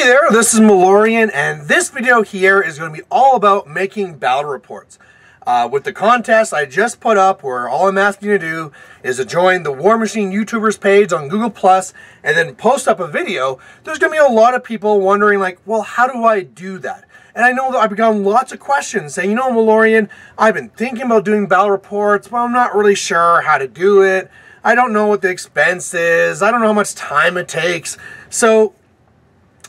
Hey there, this is Malorian, and this video here is going to be all about making battle reports. With the contest I just put up, where all I'm asking you to do is to join the Warmachine YouTubers page on Google+, and then post up a video, there's going to be a lot of people wondering, like, well, how do I do that? And I know that I've gotten lots of questions saying, you know, Malorian, I've been thinking about doing battle reports, but I'm not really sure how to do it. I don't know what the expense is. I don't know how much time it takes. So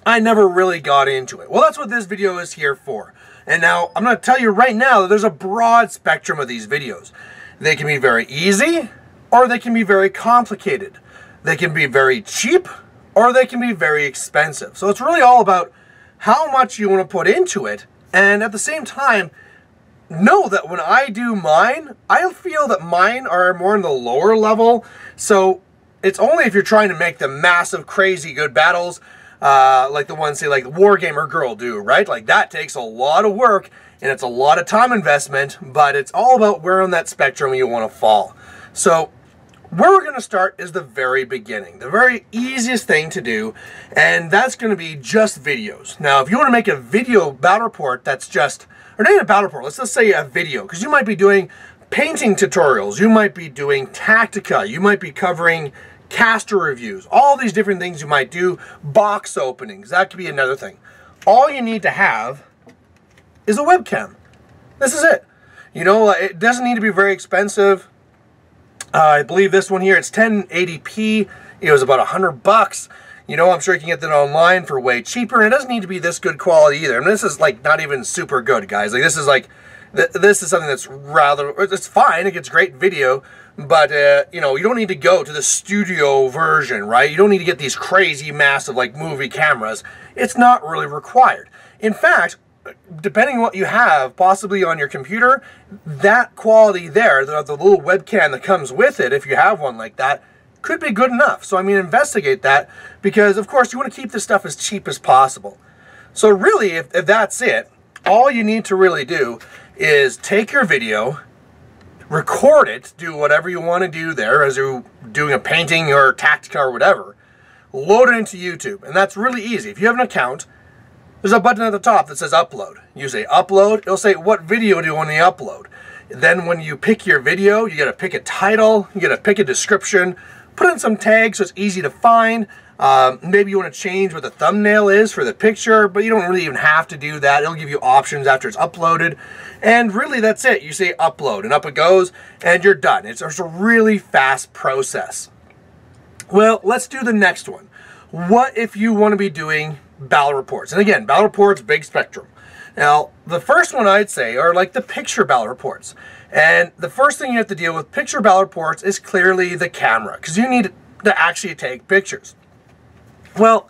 I never really got into it. Well, that's what this video is here for. And now I'm going to tell you right now that there's a broad spectrum of these videos. They can be very easy, or they can be very complicated. They can be very cheap, or they can be very expensive. So it's really all about how much you want to put into it. And at the same time, know that when I do mine, I feel that mine are more in the lower level. So it's only if you're trying to make the massive, crazy good battles, like the ones, say, like Wargamer Girl do, right? Like, that takes a lot of work, and it's a lot of time investment, but it's all about where on that spectrum you want to fall. So where we're going to start is the very beginning, the very easiest thing to do, and that's going to be just videos. Now, if you want to make a video battle report that's just, or not even a battle report, let's just say a video, because you might be doing painting tutorials, you might be doing Tactica, you might be covering caster reviews, all these different things you might do, box openings, that could be another thing. All you need to have is a webcam. This is it. You know, it doesn't need to be very expensive. I believe this one here, it's 1080p. It was about $100. You know, I'm sure you can get that online for way cheaper, and it doesn't need to be this good quality either. I mean, this is like not even super good, guys. Like, this is like, this is something that's rather, it's fine, it gets great video, but, you know, you don't need to go to the studio version, right? You don't need to get these crazy, massive, like, movie cameras. It's not really required. In fact, depending on what you have, possibly on your computer, that quality there, the little webcam that comes with it, if you have one like that, could be good enough. So, I mean, investigate that, because, of course, you want to keep this stuff as cheap as possible. So, really, if that's it, all you need to really do is take your video, record it, do whatever you want to do there as you're doing a painting or Tactica or whatever, load it into YouTube, and that's really easy. If you have an account, there's a button at the top that says upload. You say upload, it'll say what video do you want to upload. Then when you pick your video, you got to pick a title, you got to pick a description, put in some tags so it's easy to find. Maybe you want to change what the thumbnail is for the picture, but you don't really even have to do that. It'll give you options after it's uploaded. And really, that's it. You say upload, and up it goes, and you're done. It's a really fast process. Well, let's do the next one. What if you want to be doing battle reports? And again, battle reports, big spectrum. Now, the first one I'd say are like the picture battle reports. And the first thing you have to deal with picture battle reports is clearly the camera, because you need to actually take pictures. Well,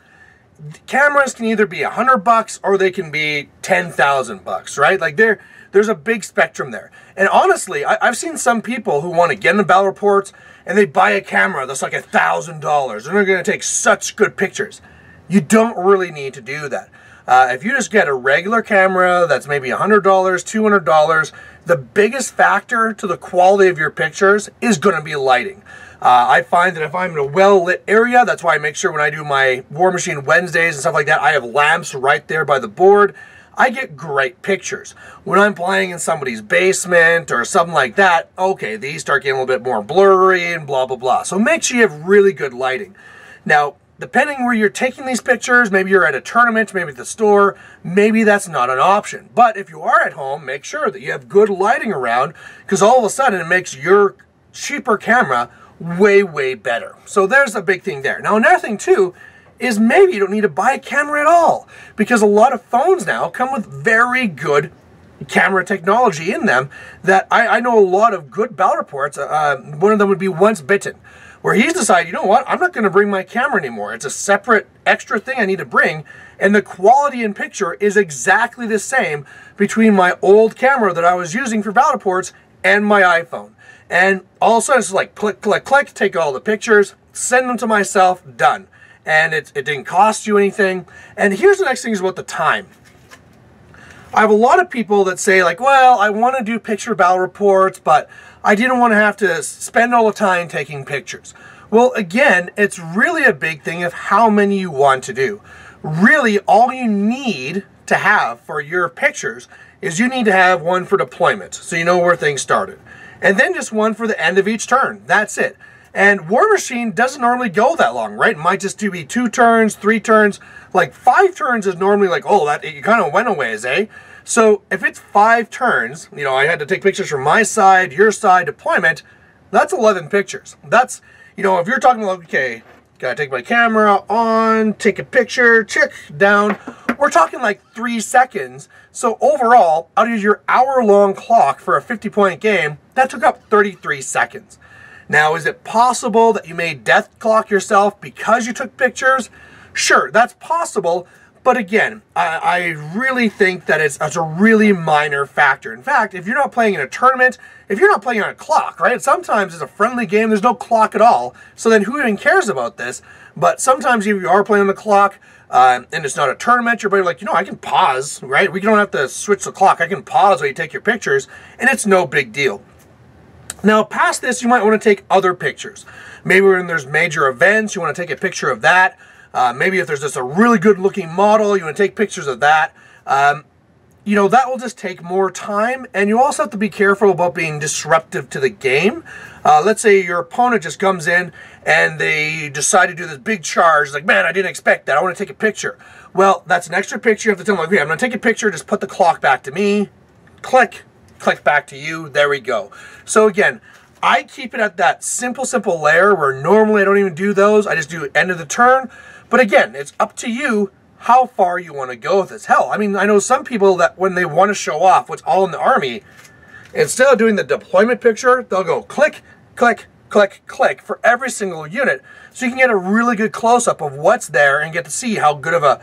cameras can either be $100 or they can be $10,000, right? Like, there's a big spectrum there. And honestly, I've seen some people who want to get into battle reports and they buy a camera that's like $1,000 and they're going to take such good pictures. You don't really need to do that. If you just get a regular camera that's maybe $100, $200, the biggest factor to the quality of your pictures is going to be lighting. I find that if I'm in a well-lit area, that's why I make sure when I do my Warmachine Wednesdays and stuff like that, I have lamps right there by the board. I get great pictures. When I'm playing in somebody's basement or something like that, okay, these start getting a little bit more blurry and blah, blah, blah. So make sure you have really good lighting. Now, depending where you're taking these pictures, maybe you're at a tournament, maybe at the store, maybe that's not an option. But if you are at home, make sure that you have good lighting around, because all of a sudden it makes your cheaper camera way, way better. So there's a big thing there. Now, another thing too is maybe you don't need to buy a camera at all, because a lot of phones now come with very good camera technology in them that I know a lot of good battle reports. One of them would be Once Bitten, where he's decided, you know what, I'm not going to bring my camera anymore. It's a separate extra thing I need to bring, and the quality in picture is exactly the same between my old camera that I was using for battle reports and my iPhone. And all of a sudden, it's like click, click, click, take all the pictures, send them to myself, done. And it didn't cost you anything. And here's the next thing is about the time. I have a lot of people that say, like, well, I want to do picture battle reports, but I didn't want to have to spend all the time taking pictures. Well, again, it's really a big thing of how many you want to do. really all you need to have for your pictures is you need to have one for deployment, so you know where things started. And then just one for the end of each turn. That's it. And Warmachine doesn't normally go that long, right? It might just be 2 turns, 3 turns. Like 5 turns is normally like, oh, that you kind of went a ways, eh? So if it's 5 turns, you know, I had to take pictures from my side, your side, deployment, that's 11 pictures. That's, you know, if you're talking about, okay, gotta take my camera on, take a picture, check, down. We're talking like 3 seconds. So overall, out of your hour-long clock for a 50-point game, that took up 33 seconds. Now, is it possible that you made death clock yourself because you took pictures? Sure, that's possible. But again, I really think that it's a really minor factor. In fact, if you're not playing in a tournament, if you're not playing on a clock, right? Sometimes it's a friendly game, there's no clock at all. So then who even cares about this? But sometimes if you are playing on the clock and it's not a tournament, you're like, you know, I can pause, right? We don't have to switch the clock. I can pause while you take your pictures, and it's no big deal. Now, past this, you might want to take other pictures. Maybe when there's major events, you want to take a picture of that. Maybe if there's just a really good looking model, you want to take pictures of that. You know, that will just take more time, and you also have to be careful about being disruptive to the game. Let's say your opponent just comes in and they decide to do this big charge. It's like, man, I didn't expect that. I want to take a picture. Well, that's an extra picture. You have to tell them, like, okay, I'm going to take a picture. Just put the clock back to me. Click back to you. There we go. So again, I keep it at that simple layer where normally I don't even do those. I just do end of the turn. But again, it's up to you how far you want to go with this. Hell, I mean, I know some people that when they want to show off what's all in the army, instead of doing the deployment picture, they'll go click, click, click, click for every single unit. So you can get a really good close-up of what's there and get to see how good of a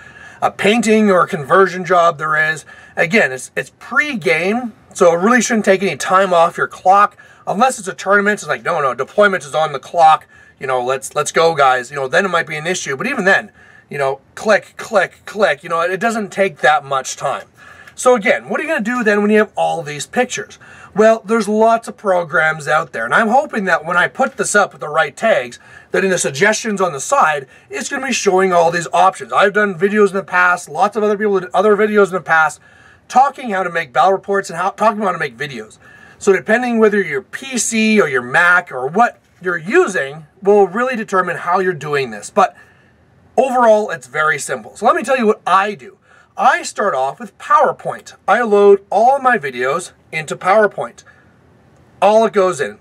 painting or a conversion job there is. Again, it's pre-game, so it really shouldn't take any time off your clock. Unless it's a tournament, it's like, no, deployment is on the clock. You know, let's go, guys. You know, then it might be an issue. But even then, you know, click, click, click. You know, it doesn't take that much time. So again, what are you going to do then when you have all these pictures? Well, there's lots of programs out there. And I'm hoping that when I put this up with the right tags, that in the suggestions on the side, it's going to be showing all these options. I've done videos in the past. Lots of other people did other videos in the past talking how to make battle reports and talking about how to make videos. So depending whether your PC or your Mac or what you're using will really determine how you're doing this. But overall, it's very simple. So let me tell you what I do. I start off with PowerPoint. I load all of my videos into PowerPoint. All it goes in.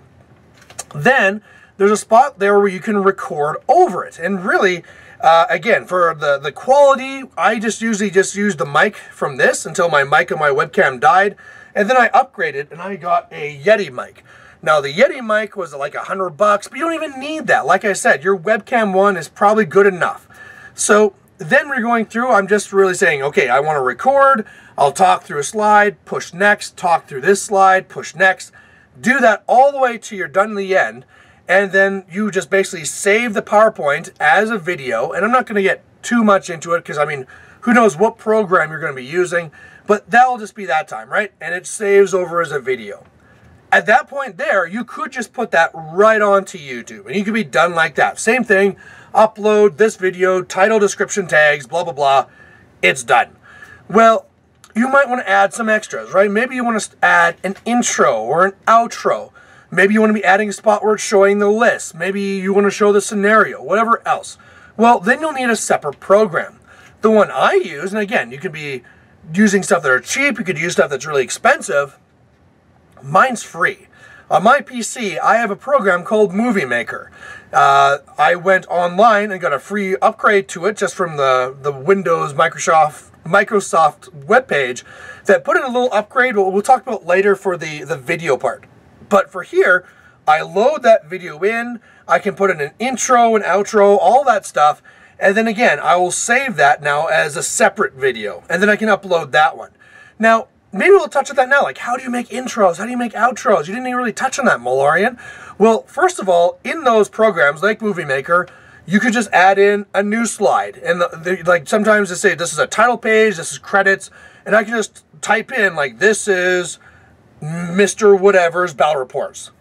Then there's a spot there where you can record over it. And really, again, for the quality, I usually just use the mic from this until my mic on my webcam died. And then I upgraded and I got a Yeti mic. Now, the Yeti mic was like $100, but you don't even need that. Like I said, your webcam one is probably good enough. So then we're going through, I'm just really saying, okay, I want to record. I'll talk through a slide, push next, talk through this slide, push next. Do that all the way to you're done in the end. And then you just basically save the PowerPoint as a video. And I'm not going to get too much into it because, I mean, who knows what program you're going to be using. But that'll just be that time, right? And it saves over as a video. At that point there, you could just put that right onto YouTube. And you could be done like that. Same thing, upload this video, title, description, tags, blah, blah, blah. It's done. Well, you might want to add some extras, right? Maybe you want to add an intro or an outro. Maybe you want to be adding a spot where it's showing the list. Maybe you want to show the scenario, whatever else. Well, then you'll need a separate program. The one I use, and again, you could be using stuff that are cheap. You could use stuff that's really expensive. Mine's free. On my PC, I have a program called Movie Maker. I went online and got a free upgrade to it just from the Windows Microsoft webpage that put in a little upgrade. We'll talk about later for the video part. But for here, I load that video in. I can put in an intro, an outro, all that stuff. And then again, I will save that now as a separate video. And then I can upload that one. Now, maybe we'll touch on that now. Like, how do you make intros? How do you make outros? You didn't even really touch on that, Malorian. Well, first of all, in those programs like Movie Maker, you could just add in a new slide. And like sometimes they say this is a title page, this is credits, and I can just type in like this is Mr. Whatever's Battle Reports.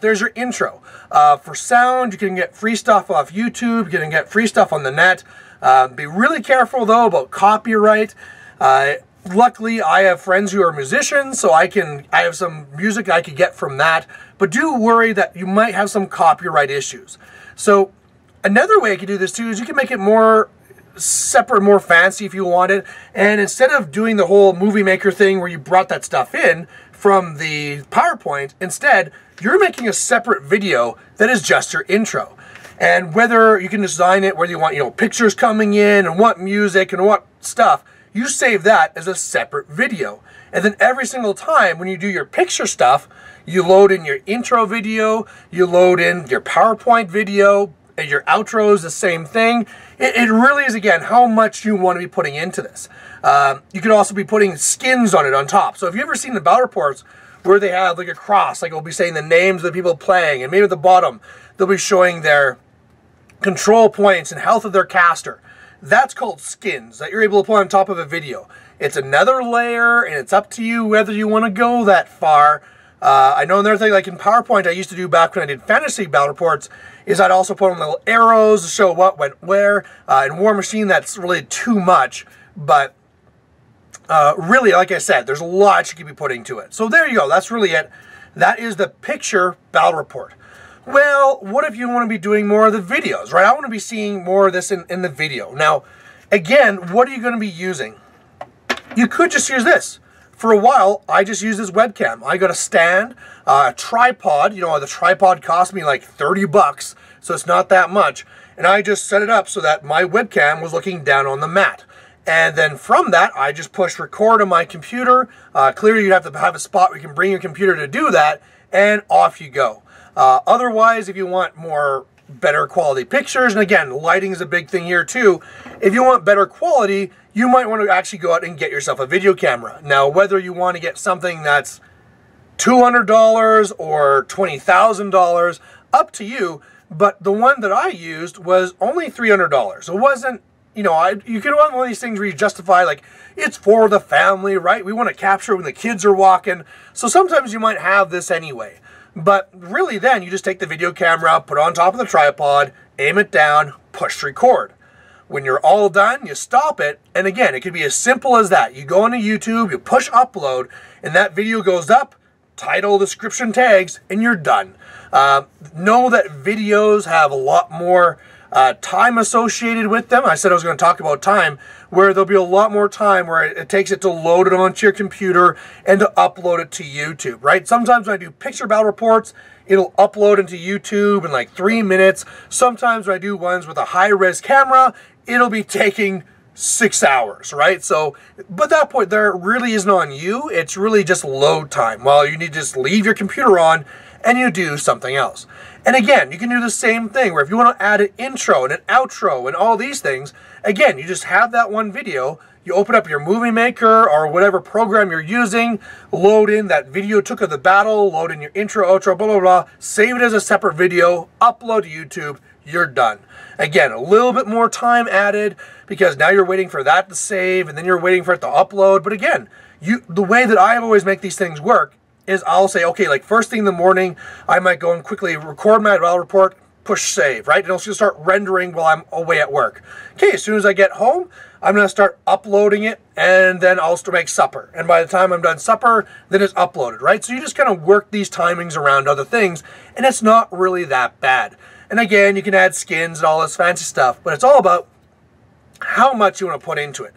There's your intro. For sound, you can get free stuff off YouTube. You can get free stuff on the net. Be really careful though about copyright. Luckily, I have friends who are musicians, so I have some music I could get from that. But do worry that you might have some copyright issues. So another way you can do this too is you can make it more separate, more fancy if you want it. And instead of doing the whole movie maker thing where you brought that stuff in from the PowerPoint, instead you're making a separate video that is just your intro. And whether you can design it, whether you want, pictures coming in and what music and what stuff, you save that as a separate video. And then every single time when you do your picture stuff, you load in your intro video, you load in your PowerPoint video, and your outro is the same thing. It really is, again, how much you want to be putting into this. You could also be putting skins on it on top. So if you've ever seen the battle reports where they have like a cross, like it'll be saying the names of the people playing, and maybe at the bottom they'll be showing their control points and health of their caster. That's called skins that you're able to put on top of a video. It's another layer, and it's up to you whether you want to go that far. I know another thing, like in PowerPoint I used to do back when I did fantasy battle reports, is I'd also put on little arrows to show what went where. In Warmachine, that's really too much, but really, like I said, there's a lot you could be putting to it. So there you go, that's really it. That is the picture battle report. Well, what if you want to be doing more of the videos, right? I want to be seeing more of this in the video. Now, again, what are you going to be using? You could just use this. For a while, I just used this webcam. I got a stand, a tripod. The tripod cost me like 30 bucks, so it's not that much. And I just set it up so that my webcam was looking down on the mat. And then from that, I just pushed record on my computer. Clearly, you'd have to have a spot where you can bring your computer to do that, and off you go. Otherwise, if you want better quality pictures, and again, lighting is a big thing here too. If you want better quality, you might want to actually go out and get yourself a video camera. Now, whether you want to get something that's $200 or $20,000, up to you. But the one that I used was only $300. It wasn't, you could want one of these things where you justify, like, it's for the family, right? We want to capture when the kids are walking. So sometimes you might have this anyway. But really then, you just take the video camera, put it on top of the tripod, aim it down, push record. When you're all done, you stop it, and again, it could be as simple as that. You go onto YouTube, you push upload, and that video goes up, title, description, tags, and you're done. Know that videos have a lot more time associated with them. I said I was going to talk about time, where there'll be a lot more time where it takes it to load it onto your computer and to upload it to YouTube, right? Sometimes when I do picture battle reports, it'll upload into YouTube in like 3 minutes. Sometimes when I do ones with a high-res camera, it'll be taking 6 hours, right? So, but at that point, there really isn't on you. It's really just load time. Well, you need to just leave your computer on and you do something else. And again, you can do the same thing where if you want to add an intro and an outro and all these things, again, you just have that one video, you open up your movie maker or whatever program you're using, load in that video took of the battle, load in your intro, outro, blah, blah, blah, save it as a separate video, upload to YouTube, you're done. Again, a little bit more time added because now you're waiting for that to save and then you're waiting for it to upload. But again, the way that I always make these things work is I'll say, okay, like first thing in the morning, I might go and quickly record my battle report, push save, right? And it'll just start rendering while I'm away at work. Okay, as soon as I get home, I'm going to start uploading it, and then I'll start make supper. And by the time I'm done supper, then it's uploaded, right? So you just kind of work these timings around other things, and it's not really that bad. And again, you can add skins and all this fancy stuff, but it's all about how much you want to put into it.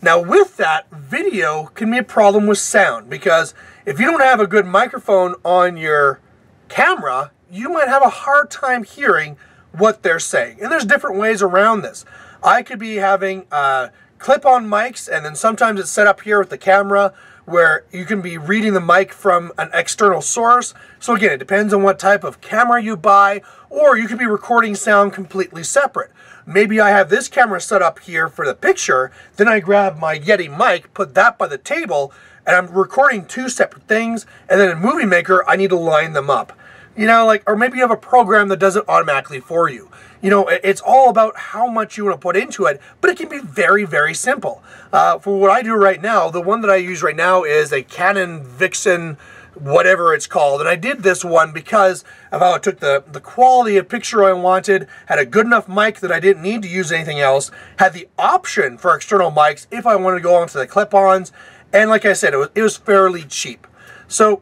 Now with that, video can be a problem with sound, because if you don't have a good microphone on your camera, you might have a hard time hearing what they're saying. And there's different ways around this. I could be having clip-on mics, and then sometimes it's set up here with the camera where you can be reading the mic from an external source. So again, it depends on what type of camera you buy, or you could be recording sound completely separate. Maybe I have this camera set up here for the picture, then I grab my Yeti mic, put that by the table, and I'm recording two separate things, and then in Movie Maker, I need to line them up. Or maybe you have a program that does it automatically for you. It's all about how much you want to put into it, but it can be very, very simple. For what I do right now, the one that I use right now is a Canon Vixen whatever it's called. And I did this one because of how it took the quality of picture I wanted, had a good enough mic that I didn't need to use anything else, had the option for external mics if I wanted to go onto the clip-ons, and like I said, it was fairly cheap. So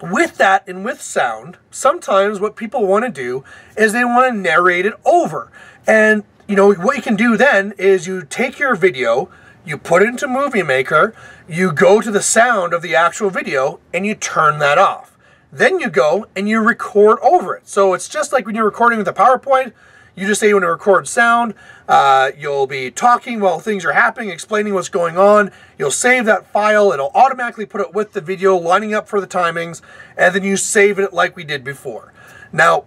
with that and with sound, sometimes what people want to do is they want to narrate it over. And you know, what you can do then is you take your video, you put it into Movie Maker, you go to the sound of the actual video, and you turn that off. Then you go and you record over it. So it's just like when you're recording with a PowerPoint, you just say you want to record sound, you'll be talking while things are happening, explaining what's going on, you'll save that file, it'll automatically put it with the video, lining up for the timings, and then you save it like we did before. Now,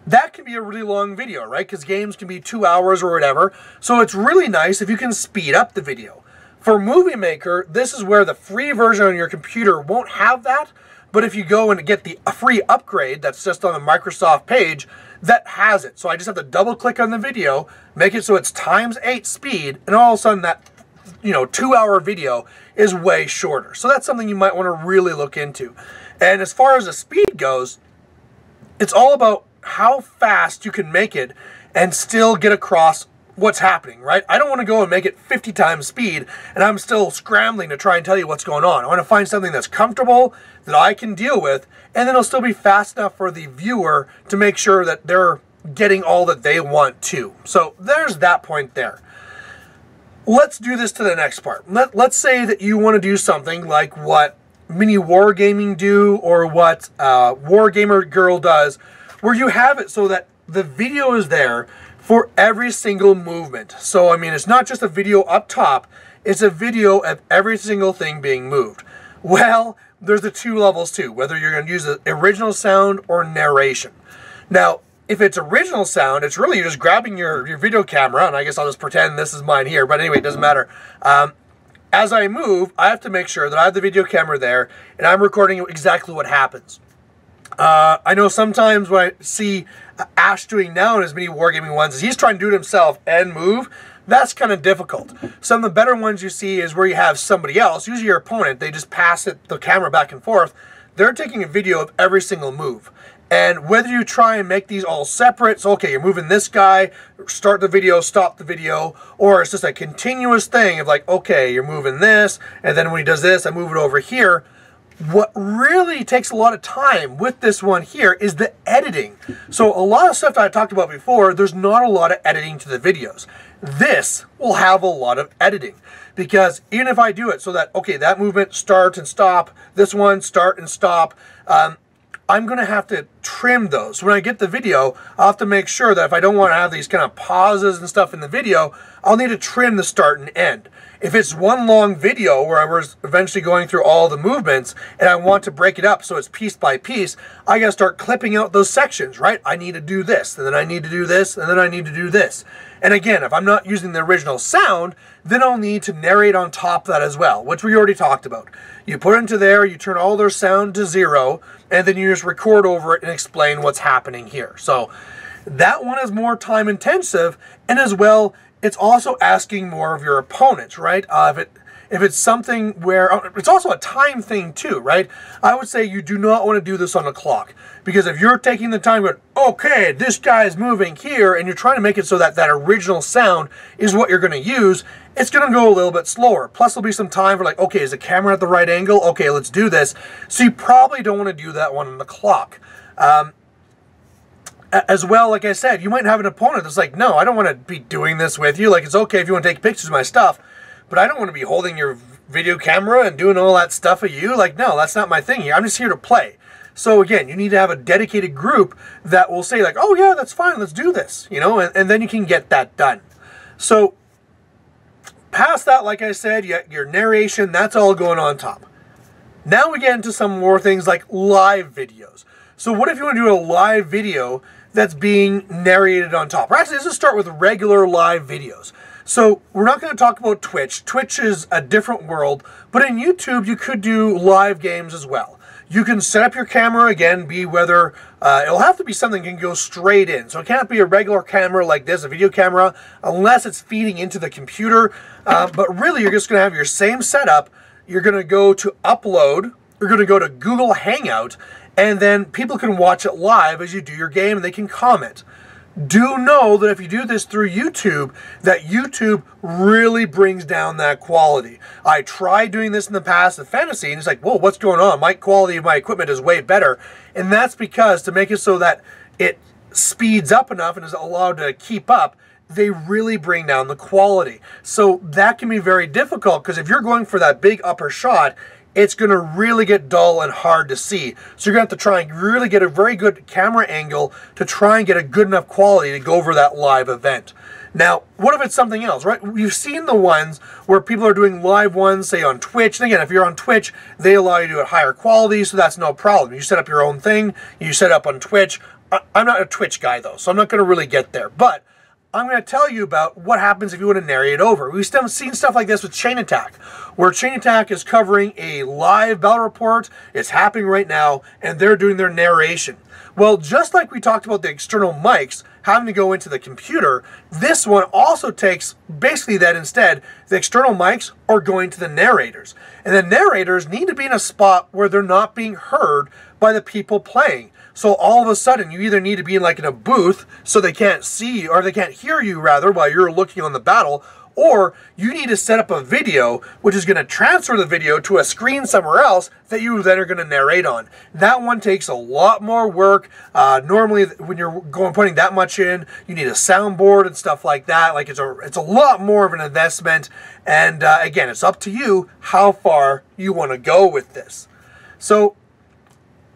that can be a really long video, right? Because games can be 2 hours or whatever. So it's really nice if you can speed up the video. For Movie Maker, this is where the free version on your computer won't have that. But if you go and get the free upgrade that's just on the Microsoft page, that has it. So I just have to double click on the video, make it so it's ×8 speed, and all of a sudden that 2-hour video is way shorter. So that's something you might want to really look into. And as far as the speed goes, it's all about how fast you can make it and still get across what's happening, right? I don't want to go and make it 50 times speed and I'm still scrambling to try and tell you what's going on. I want to find something that's comfortable, that I can deal with, and then it'll still be fast enough for the viewer to make sure that they're getting all that they want to. So there's that point there. Let's do this to the next part. Let's say that you want to do something like what Mini Wargaming do or what Wargamer Girl does, where you have it so that the video is there for every single movement. So, I mean, it's not just a video up top, it's a video of every single thing being moved. Well, there's the two levels too, whether you're going to use the original sound or narration. Now, if it's original sound, it's really just grabbing your video camera, and I guess I'll just pretend this is mine here, but anyway, it doesn't matter. As I move, I have to make sure that I have the video camera there, and I'm recording exactly what happens. I know sometimes when I see Ash doing now in his Mini Wargaming ones, is he's trying to do it himself and move. That's kind of difficult. Some of the better ones you see is where you have somebody else, usually your opponent, they just pass the camera back and forth. They're taking a video of every single move. And whether you try and make these all separate, so okay, you're moving this guy, start the video, stop the video, or it's just a continuous thing of like, okay, you're moving this, and then when he does this, I move it over here. What really takes a lot of time with this one here is the editing. So a lot of stuff that I talked about before, there's not a lot of editing to the videos. This will have a lot of editing because even if I do it so that, okay, that movement start and stop, this one start and stop, I'm going to have to trim those. When I get the video, I'll have to make sure that if I don't want to have these kind of pauses and stuff in the video, I'll need to trim the start and end. If it's one long video where I was eventually going through all the movements and I want to break it up so it's piece by piece, I got to start clipping out those sections, right? I need to do this, and then I need to do this, and then I need to do this. And again, if I'm not using the original sound, then I'll need to narrate on top of that as well, which we already talked about. You put it into there, you turn all their sound to 0, and then you just record over it and explain what's happening here. So that one is more time intensive, and as well, it's also asking more of your opponents, right? If it's something where, it's also a time thing too, right? I would say you do not want to do this on a clock. Because if you're taking the time going, okay, this guy's moving here, and you're trying to make it so that that original sound is what you're going to use, it's going to go a little bit slower. Plus there'll be some time for like, okay, is the camera at the right angle? Okay, let's do this. So you probably don't want to do that one on the clock. As well, like I said, you might have an opponent that's like, no, I don't want to be doing this with you. Like, it's okay if you want to take pictures of my stuff, but I don't want to be holding your video camera and doing all that stuff of you. Like, no, that's not my thing here. I'm just here to play. So again, you need to have a dedicated group that will say like, oh yeah, that's fine, let's do this, you know, and then you can get that done. So past that, like I said, your narration, that's all going on top. Now we get into some more things like live videos. So what if you want to do a live video that's being narrated on top? Or actually, let's just start with regular live videos. So we're not going to talk about Twitch. Twitch is a different world, but in YouTube, you could do live games as well. You can set up your camera, again, it'll have to be something that can go straight in. So it can't be a regular camera like this, a video camera, unless it's feeding into the computer. But really, you're just going to have your same setup. You're going to go to upload, you're going to go to Google Hangout, and then people can watch it live as you do your game, and they can comment. Do know that if you do this through YouTube, that YouTube really brings down that quality. I tried doing this in the past with fantasy, and it's like, whoa, what's going on? My quality of my equipment is way better. And that's because to make it so that it speeds up enough and is allowed to keep up, they really bring down the quality. So that can be very difficult, because if you're going for that big upper shot, it's going to really get dull and hard to see. So you're going to have to try and really get a very good camera angle to try and get a good enough quality to go over that live event. Now, what if it's something else, right? You've seen the ones where people are doing live ones, say on Twitch. And again, if you're on Twitch, they allow you to do it higher quality, so that's no problem. You set up your own thing, you set up on Twitch. I'm not a Twitch guy, though, so I'm not going to really get there. But I'm going to tell you about what happens if you want to narrate over. We've seen stuff like this with Chain Attack, where Chain Attack is covering a live battle report. It's happening right now, and they're doing their narration. Well, just like we talked about the external mics having to go into the computer, this one also takes basically that instead. The external mics are going to the narrators. And the narrators need to be in a spot where they're not being heard by the people playing. So all of a sudden, you either need to be in a booth so they can't see, or they can't hear you rather, while you're looking on the battle, or you need to set up a video which is going to transfer the video to a screen somewhere else that you then are going to narrate on. That one takes a lot more work. Normally, when you're putting that much in, you need a soundboard and stuff like that. It's a lot more of an investment. And again, it's up to you how far you want to go with this. So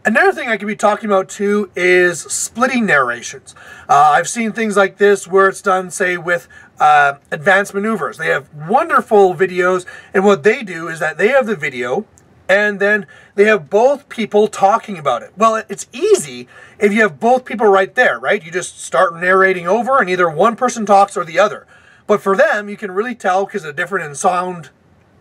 another thing I could be talking about too is splitting narrations. I've seen things like this where it's done, say, with advanced maneuvers. They have wonderful videos, and what they do is that they have the video, and then they have both people talking about it. Well, it's easy if you have both people right there, right? You just start narrating over, and either one person talks or the other. But for them, you can really tell, because they're different in sound,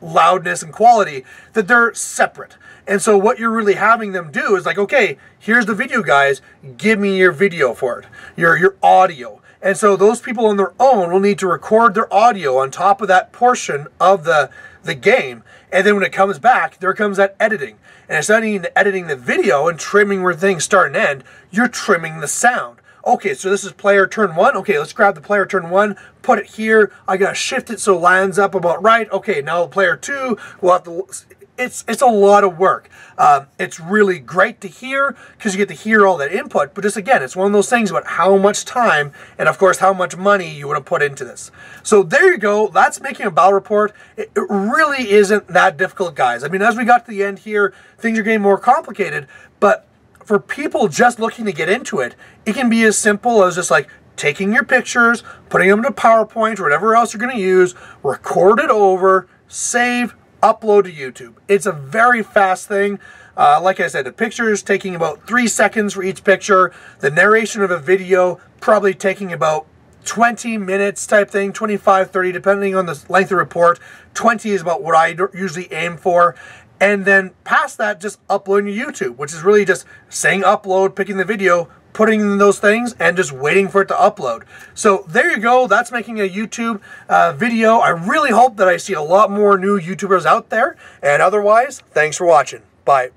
loudness, and quality, that they're separate. And so what you're really having them do is okay, here's the video, guys, give me your video for it, your audio. And so those people on their own will need to record their audio on top of that portion of the game. And then when it comes back, there comes that editing. And instead of editing the video and trimming where things start and end, you're trimming the sound. Okay, so this is player turn 1. Okay, let's grab the player turn 1, put it here. I gotta shift it so it lines up about right. Okay, now player 2, we'll have to... It's a lot of work. It's really great to hear, because you get to hear all that input. But just again, it's one of those things about how much time and, of course, how much money you want to put into this. So there you go. That's making a battle report. It really isn't that difficult, guys. I mean, as we got to the end here, things are getting more complicated. But for people just looking to get into it, it can be as simple as just taking your pictures, putting them into PowerPoint or whatever else you're going to use, record it over, save, upload to YouTube. It's a very fast thing. Like I said, the picture is taking about 3 seconds for each picture. The narration of a video probably taking about 20 minutes type thing, 25, 30, depending on the length of the report. 20 is about what I usually aim for. And then past that, just uploading to YouTube, which is really just saying upload, picking the video, putting in those things, and just waiting for it to upload. So there you go. That's making a YouTube video. I really hope that I see a lot more new YouTubers out there. And otherwise, thanks for watching. Bye.